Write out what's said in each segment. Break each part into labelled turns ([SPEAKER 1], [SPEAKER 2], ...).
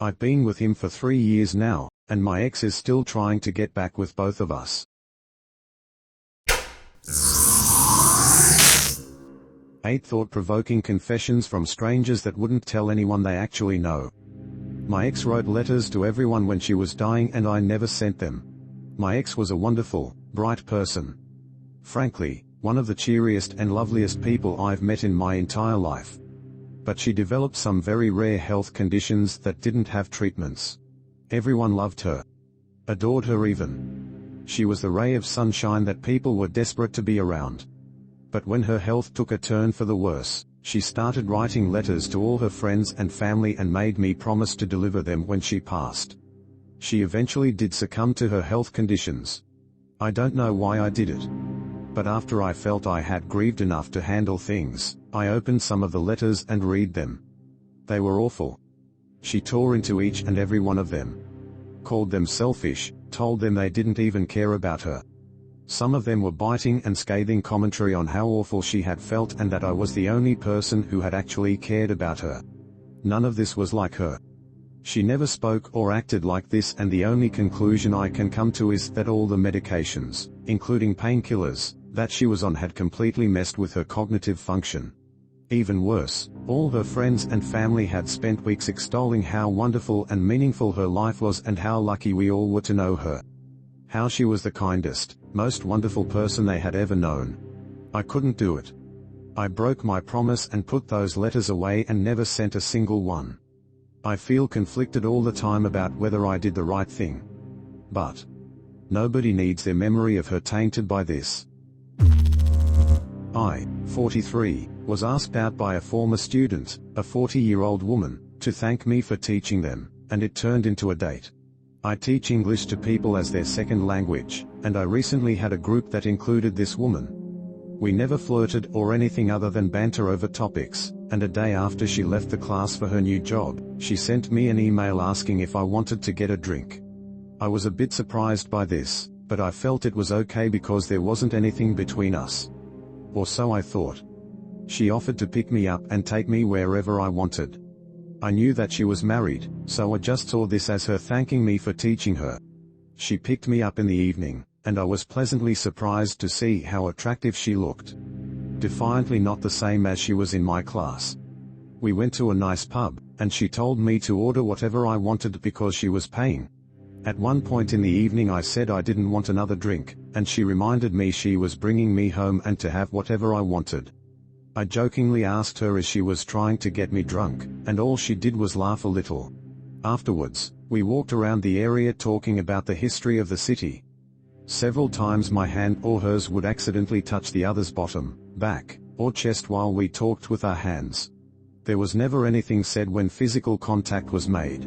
[SPEAKER 1] I've been with him for 3 years now, and my ex is still trying to get back with both of us. 8 thought-provoking confessions from strangers that wouldn't tell anyone they actually know. My ex wrote letters to everyone when she was dying and I never sent them. My ex was a wonderful, bright person. Frankly, one of the cheeriest and loveliest people I've met in my entire life. But she developed some very rare health conditions that didn't have treatments. Everyone loved her. Adored her even. She was the ray of sunshine that people were desperate to be around. But when her health took a turn for the worse, she started writing letters to all her friends and family and made me promise to deliver them when she passed. She eventually did succumb to her health conditions. I don't know why I did it. But after I felt I had grieved enough to handle things, I opened some of the letters and read them. They were awful. She tore into each and every one of them. Called them selfish, told them they didn't even care about her. Some of them were biting and scathing commentary on how awful she had felt and that I was the only person who had actually cared about her. None of this was like her. She never spoke or acted like this, and the only conclusion I can come to is that all the medications, including painkillers, that she was on had completely messed with her cognitive function. Even worse, all her friends and family had spent weeks extolling how wonderful and meaningful her life was and how lucky we all were to know her. How she was the kindest, most wonderful person they had ever known. I couldn't do it. I broke my promise and put those letters away and never sent a single one. I feel conflicted all the time about whether I did the right thing. But nobody needs their memory of her tainted by this. I, 43, was asked out by a former student, a 40-year-old woman, to thank me for teaching them, and it turned into a date. I teach English to people as their second language, and I recently had a group that included this woman. We never flirted or anything other than banter over topics, and a day after she left the class for her new job, she sent me an email asking if I wanted to get a drink. I was a bit surprised by this, but I felt it was okay because there wasn't anything between us. Or so I thought. She offered to pick me up and take me wherever I wanted. I knew that she was married, so I just saw this as her thanking me for teaching her. She picked me up in the evening, and I was pleasantly surprised to see how attractive she looked. Defiantly not the same as she was in my class. We went to a nice pub, and she told me to order whatever I wanted because she was paying. At one point in the evening I said I didn't want another drink, and she reminded me she was bringing me home and to have whatever I wanted. I jokingly asked her if she was trying to get me drunk, and all she did was laugh a little. Afterwards, we walked around the area talking about the history of the city. Several times my hand or hers would accidentally touch the other's bottom, back, or chest while we talked with our hands. There was never anything said when physical contact was made.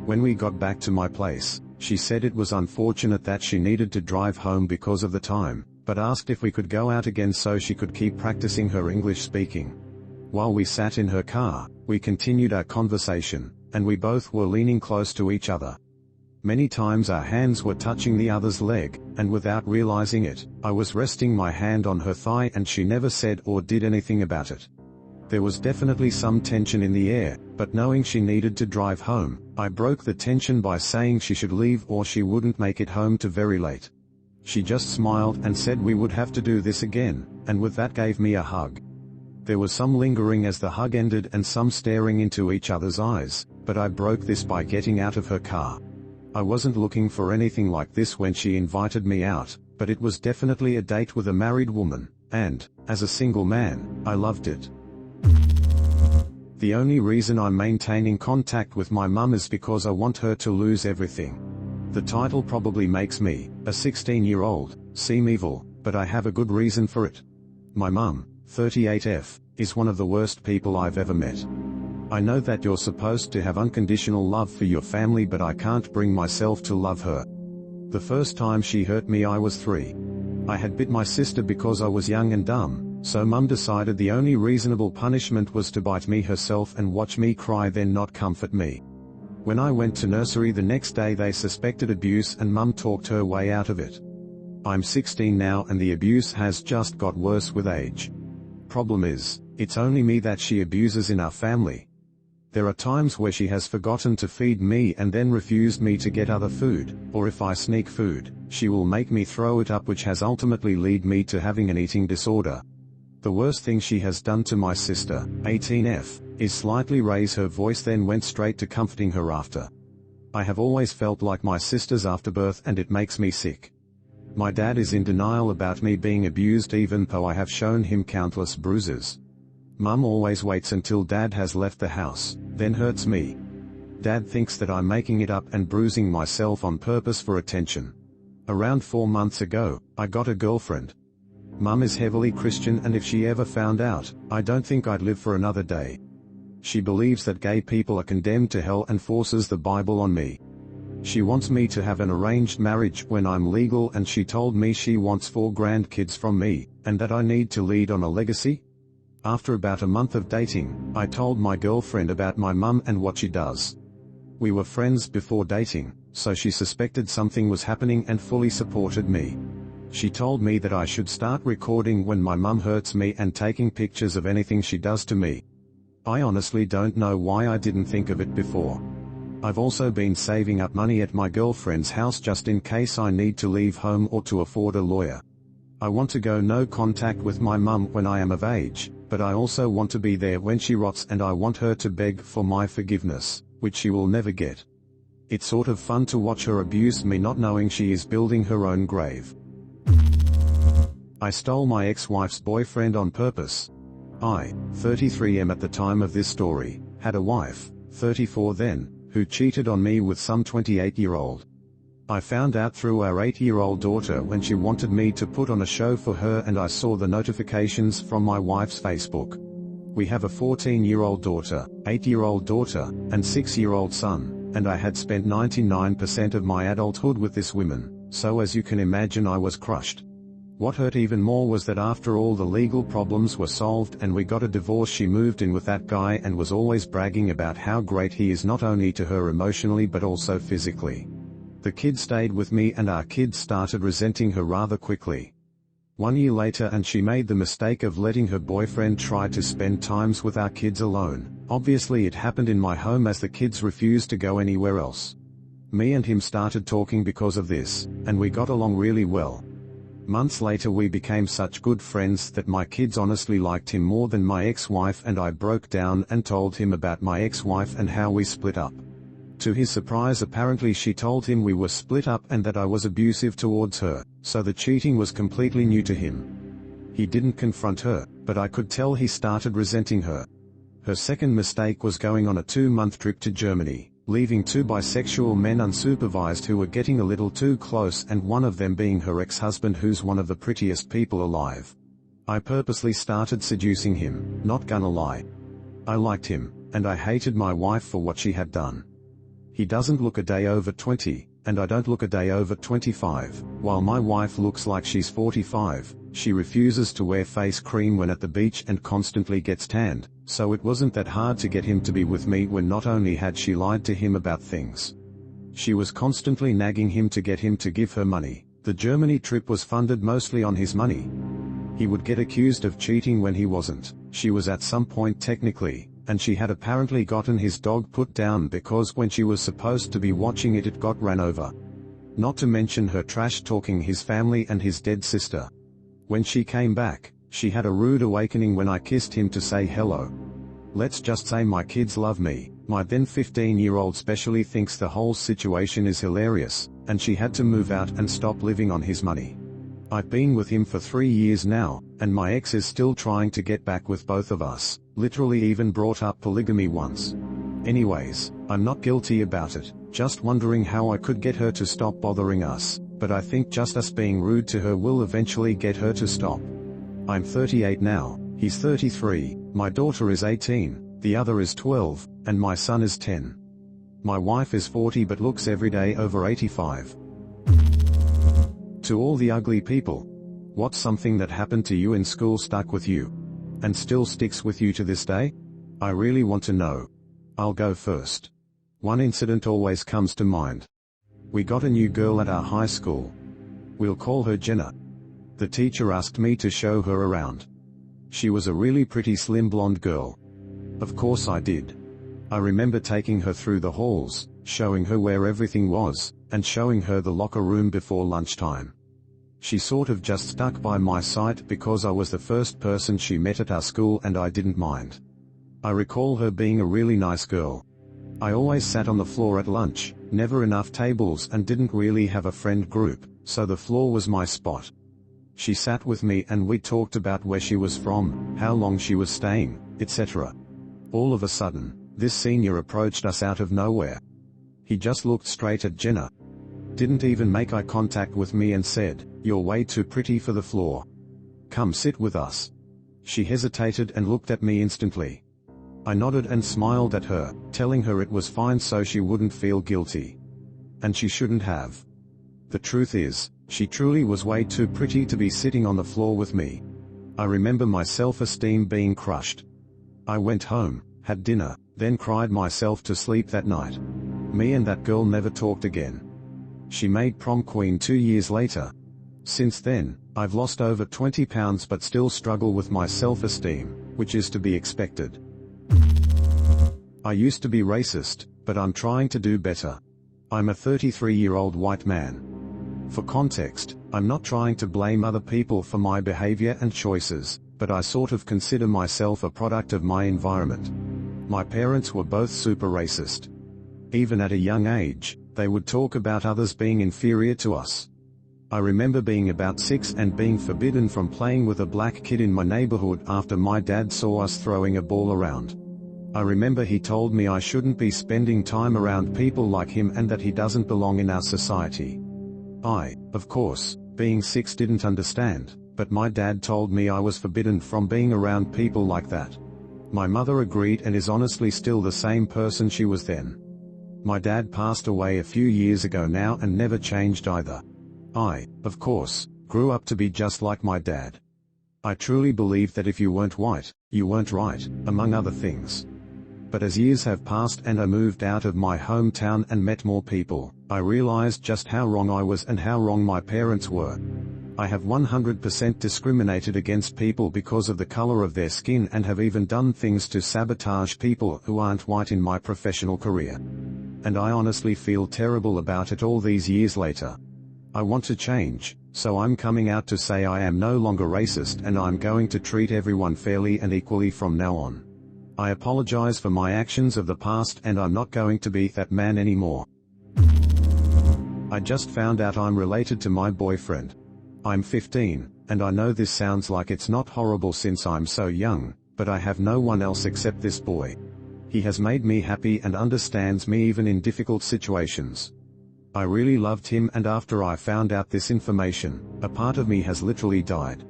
[SPEAKER 1] When we got back to my place, she said it was unfortunate that she needed to drive home because of the time, but asked if we could go out again so she could keep practicing her English speaking. While we sat in her car, we continued our conversation, and we both were leaning close to each other. Many times our hands were touching the other's leg, and without realizing it, I was resting my hand on her thigh and she never said or did anything about it. There was definitely some tension in the air, but knowing she needed to drive home, I broke the tension by saying she should leave or she wouldn't make it home till very late. She just smiled and said we would have to do this again, and with that gave me a hug. There was some lingering as the hug ended and some staring into each other's eyes, but I broke this by getting out of her car. I wasn't looking for anything like this when she invited me out, but it was definitely a date with a married woman, and, as a single man, I loved it. The only reason I'm maintaining contact with my mum is because I want her to lose everything. The title probably makes me, a 16-year-old, seem evil, but I have a good reason for it. My mum, 38F, is one of the worst people I've ever met. I know that you're supposed to have unconditional love for your family, but I can't bring myself to love her. The first time she hurt me I was 3. I had bit my sister because I was young and dumb. So Mum decided the only reasonable punishment was to bite me herself and watch me cry, then not comfort me. When I went to nursery the next day they suspected abuse and Mum talked her way out of it. I'm 16 now and the abuse has just got worse with age. Problem is, it's only me that she abuses in our family. There are times where she has forgotten to feed me and then refused me to get other food, or if I sneak food, she will make me throw it up, which has ultimately led me to having an eating disorder. The worst thing she has done to my sister, 18F, is slightly raise her voice, then went straight to comforting her after. I have always felt like my sister's afterbirth, and it makes me sick. My dad is in denial about me being abused, even though I have shown him countless bruises. Mum always waits until Dad has left the house, then hurts me. Dad thinks that I'm making it up and bruising myself on purpose for attention. Around 4 months ago, I got a girlfriend. Mum is heavily Christian, and if she ever found out, I don't think I'd live for another day. She believes that gay people are condemned to hell and forces the Bible on me. She wants me to have an arranged marriage when I'm legal, and she told me she wants 4 grandkids from me, and that I need to lead on a legacy. After about a month of dating, I told my girlfriend about my mum and what she does. We were friends before dating, so she suspected something was happening and fully supported me. She told me that I should start recording when my mum hurts me and taking pictures of anything she does to me. I honestly don't know why I didn't think of it before. I've also been saving up money at my girlfriend's house just in case I need to leave home or to afford a lawyer. I want to go no contact with my mum when I am of age, but I also want to be there when she rots, and I want her to beg for my forgiveness, which she will never get. It's sort of fun to watch her abuse me, not knowing she is building her own grave. I stole my ex-wife's boyfriend on purpose. I, 33 am at the time of this story, had a wife, 34 then, who cheated on me with some 28-year-old. I found out through our 8-year-old daughter when she wanted me to put on a show for her, and I saw the notifications from my wife's Facebook. We have a 14-year-old daughter, 8-year-old daughter, and 6-year-old son, and I had spent 99% of my adulthood with this woman, so as you can imagine I was crushed. What hurt even more was that after all the legal problems were solved and we got a divorce, she moved in with that guy and was always bragging about how great he is, not only to her emotionally but also physically. The kid stayed with me, and our kids started resenting her rather quickly. 1 year later, and she made the mistake of letting her boyfriend try to spend times with our kids alone. Obviously it happened in my home as the kids refused to go anywhere else. Me and him started talking because of this, and we got along really well. Months later we became such good friends that my kids honestly liked him more than my ex-wife, and I broke down and told him about my ex-wife and how we split up. To his surprise, apparently she told him we were split up and that I was abusive towards her, so the cheating was completely new to him. He didn't confront her, but I could tell he started resenting her. Her second mistake was going on a 2-month trip to Germany, leaving 2 bisexual men unsupervised who were getting a little too close, and one of them being her ex-husband, who's one of the prettiest people alive. I purposely started seducing him, not gonna lie. I liked him, and I hated my wife for what she had done. He doesn't look a day over 20, and I don't look a day over 25. While my wife looks like she's 45, she refuses to wear face cream when at the beach and constantly gets tanned, so it wasn't that hard to get him to be with me when not only had she lied to him about things, she was constantly nagging him to get him to give her money. The Germany trip was funded mostly on his money. He would get accused of cheating when he wasn't. She was at some point technically, and she had apparently gotten his dog put down because when she was supposed to be watching it, it got ran over. Not to mention her trash-talking his family and his dead sister. When she came back, she had a rude awakening when I kissed him to say hello. Let's just say my kids love me. My then 15-year-old specially thinks the whole situation is hilarious, and she had to move out and stop living on his money. I've been with him for 3 years now, and my ex is still trying to get back with both of us, literally even brought up polygamy once. Anyways, I'm not guilty about it, just wondering how I could get her to stop bothering us, but I think just us being rude to her will eventually get her to stop. I'm 38 now, he's 33, my daughter is 18, the other is 12, and my son is 10. My wife is 40 but looks every day over 85. To all the ugly people, what's something that happened to you in school stuck with you, and still sticks with you to this day? I really want to know. I'll go first. One incident always comes to mind. We got a new girl at our high school. We'll call her Jenna. The teacher asked me to show her around. She was a really pretty slim blonde girl. Of course I did. I remember taking her through the halls, showing her where everything was, and showing her the locker room before lunchtime. She sort of just stuck by my side because I was the first person she met at our school and I didn't mind. I recall her being a really nice girl. I always sat on the floor at lunch, never enough tables and didn't really have a friend group, so the floor was my spot. She sat with me and we talked about where she was from, how long she was staying, etc. All of a sudden, this senior approached us out of nowhere. He just looked straight at Jenna. Didn't even make eye contact with me and said, "You're way too pretty for the floor. Come sit with us." She hesitated and looked at me instantly. I nodded and smiled at her, telling her it was fine so she wouldn't feel guilty. And she shouldn't have. The truth is, she truly was way too pretty to be sitting on the floor with me. I remember my self-esteem being crushed. I went home, had dinner, then cried myself to sleep that night. Me and that girl never talked again. She made prom queen 2 years later. Since then, I've lost over 20 pounds but still struggle with my self-esteem, which is to be expected. I used to be racist, but I'm trying to do better. I'm a 33-year-old white man. For context, I'm not trying to blame other people for my behavior and choices, but I sort of consider myself a product of my environment. My parents were both super racist. Even at a young age, they would talk about others being inferior to us. I remember being about 6 and being forbidden from playing with a black kid in my neighborhood after my dad saw us throwing a ball around. I remember he told me I shouldn't be spending time around people like him and that he doesn't belong in our society. I, of course, being 6 didn't understand, but my dad told me I was forbidden from being around people like that. My mother agreed and is honestly still the same person she was then. My dad passed away a few years ago now and never changed either. I, of course, grew up to be just like my dad. I truly believed that if you weren't white, you weren't right, among other things. But as years have passed and I moved out of my hometown and met more people, I realized just how wrong I was and how wrong my parents were. I have 100% discriminated against people because of the color of their skin and have even done things to sabotage people who aren't white in my professional career. And I honestly feel terrible about it all these years later. I want to change, so I'm coming out to say I am no longer racist and I'm going to treat everyone fairly and equally from now on. I apologize for my actions of the past and I'm not going to be that man anymore. I just found out I'm related to my boyfriend. I'm 15, and I know this sounds like it's not horrible since I'm so young, but I have no one else except this boy. He has made me happy and understands me even in difficult situations. I really loved him and after I found out this information, a part of me has literally died.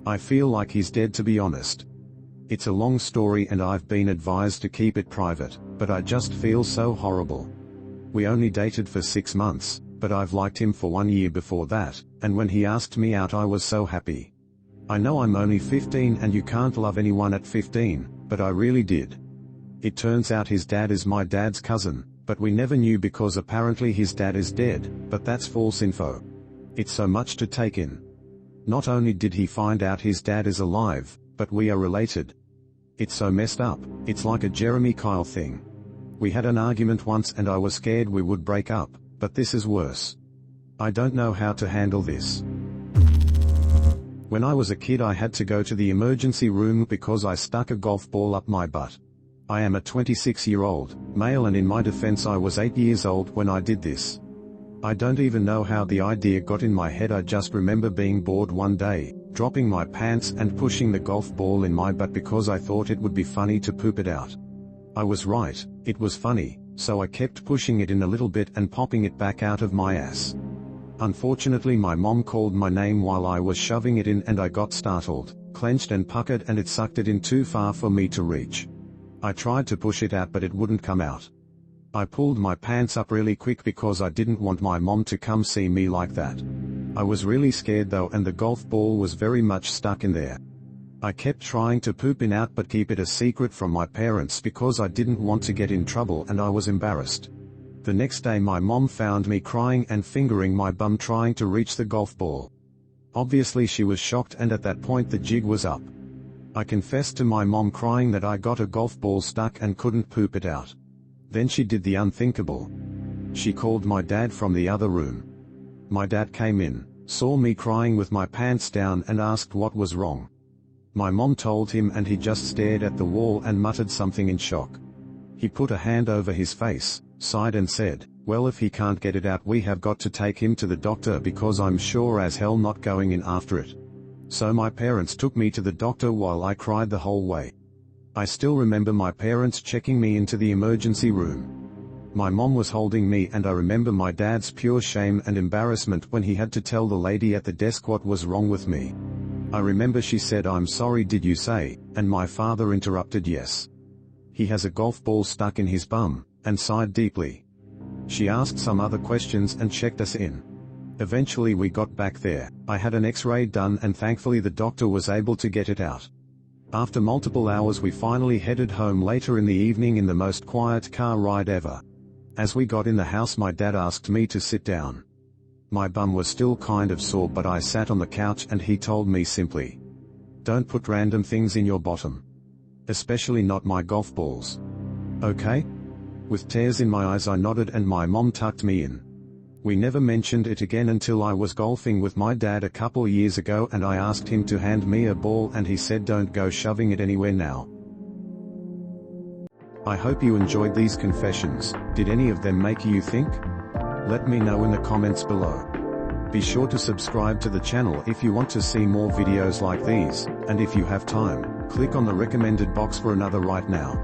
[SPEAKER 1] I feel like he's dead to be honest. It's a long story and I've been advised to keep it private, but I just feel so horrible. We only dated for 6 months, but I've liked him for 1 year before that, and when he asked me out I was so happy. I know I'm only 15 and you can't love anyone at 15, but I really did. It turns out his dad is my dad's cousin, but we never knew because apparently his dad is dead, but that's false info. It's so much to take in. Not only did he find out his dad is alive, but we are related. It's so messed up, it's like a Jeremy Kyle thing. We had an argument once and I was scared we would break up, but this is worse. I don't know how to handle this. When I was a kid I had to go to the emergency room because I stuck a golf ball up my butt. I am a 26-year-old male and in my defense I was 8 years old when I did this. I don't even know how the idea got in my head. I just remember being bored one day, dropping my pants and pushing the golf ball in my butt because I thought it would be funny to poop it out. I was right, it was funny, so I kept pushing it in a little bit and popping it back out of my ass. Unfortunately my mom called my name while I was shoving it in and I got startled, clenched and puckered and it sucked it in too far for me to reach. I tried to push it out but it wouldn't come out. I pulled my pants up really quick because I didn't want my mom to come see me like that. I was really scared though and the golf ball was very much stuck in there. I kept trying to poop it out but keep it a secret from my parents because I didn't want to get in trouble and I was embarrassed. The next day my mom found me crying and fingering my bum trying to reach the golf ball. Obviously she was shocked and at that point the jig was up. I confessed to my mom crying that I got a golf ball stuck and couldn't poop it out. Then she did the unthinkable. She called my dad from the other room. My dad came in, saw me crying with my pants down and asked what was wrong. My mom told him and he just stared at the wall and muttered something in shock. He put a hand over his face, sighed and said, "Well, if he can't get it out, we have got to take him to the doctor because I'm sure as hell not going in after it." So my parents took me to the doctor while I cried the whole way. I still remember my parents checking me into the emergency room. My mom was holding me and I remember my dad's pure shame and embarrassment when he had to tell the lady at the desk what was wrong with me. I remember she said, "I'm sorry, did you say?" and my father interrupted, "Yes. He has a golf ball stuck in his bum," and sighed deeply. She asked some other questions and checked us in. Eventually we got back there, I had an X-ray done and thankfully the doctor was able to get it out. After multiple hours we finally headed home later in the evening in the most quiet car ride ever. As we got in the house my dad asked me to sit down. My bum was still kind of sore but I sat on the couch and he told me simply, "Don't put random things in your bottom. Especially not my golf balls. Okay?" With tears in my eyes I nodded and my mom tucked me in. We never mentioned it again until I was golfing with my dad a couple years ago and I asked him to hand me a ball and he said, "Don't go shoving it anywhere now." I hope you enjoyed these confessions. Did any of them make you think? Let me know in the comments below. Be sure to subscribe to the channel if you want to see more videos like these, and if you have time, click on the recommended box for another right now.